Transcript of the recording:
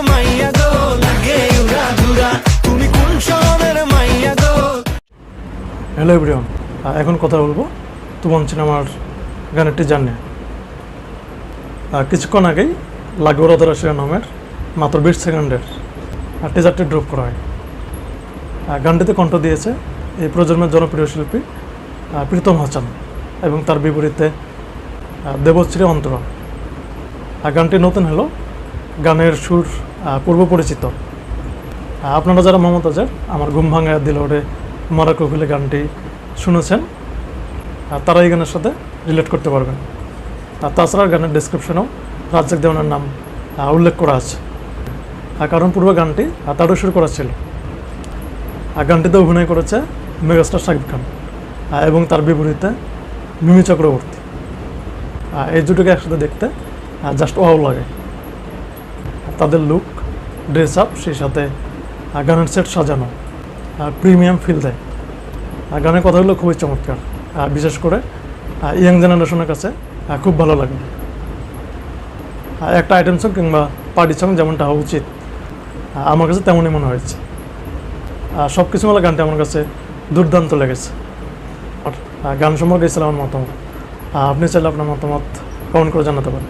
মাইয়া গো লাগে উড়া ধুরা তুমি কোন শহরের মাইয়া গো। হ্যালো এভরিওয়ান, এখন কথা বলবো তুমন সিনেমার গানেরটি জানে। কিছুক্ষণ আগেই লাগবে রাধারা শিরোনামের মাত্র 20 সেকেন্ডের টিজারটি ড্রপ করা হয়। গানটিতে কণ্ঠ দিয়েছে এই প্রজন্মের জনপ্রিয় শিল্পী প্রীতম হাসান এবং তার বিপরীতে দেবশ্রী অন্তরা। গানটি নতুন হলো, গানের সুর পূর্ব পরিচিত। আপনারা যারা মমতাজের আমার ঘুম ভাঙা দিল ওরে মরা কোকিলে গানটি শুনেছেন, তারা এই গানের সাথে রিলেট করতে পারবেন। তাছাড়া গানের ডেসক্রিপশনেও রাজ্জাক দেওয়ানের নাম উল্লেখ করা আছে, কারণ পূর্বে গানটি তারও শুরু করা ছিল। গানটিতে অভিনয় করেছে মেগাস্টার শাকিব খান এবং তার বিপরীতে মিমি চক্রবর্তী। এই দুটোকে একসাথে দেখতে জাস্ট ওয়াও লাগে। তাদের লুক, ড্রেস আপ, সেই সাথে গানের সেট সাজানো প্রিমিয়াম ফিল দেয়। গানের কথাগুলো খুবই চমৎকার, বিশেষ করে ইয়াং জেনারেশনের কাছে খুব ভালো লাগে। একটা আইটেম সং কিংবা পার্টি সং যেমনটা হওয়া উচিত, আমার কাছে তেমনই মনে হয়েছে। সব কিছু মিলে গানটা আমার কাছে দুর্দান্ত লেগেছে। আর গান সম্পর্কে ছিল আমার মতামত। আপনি চাইলে আপনার মতামত কমেন্ট করে জানাতে পারেন।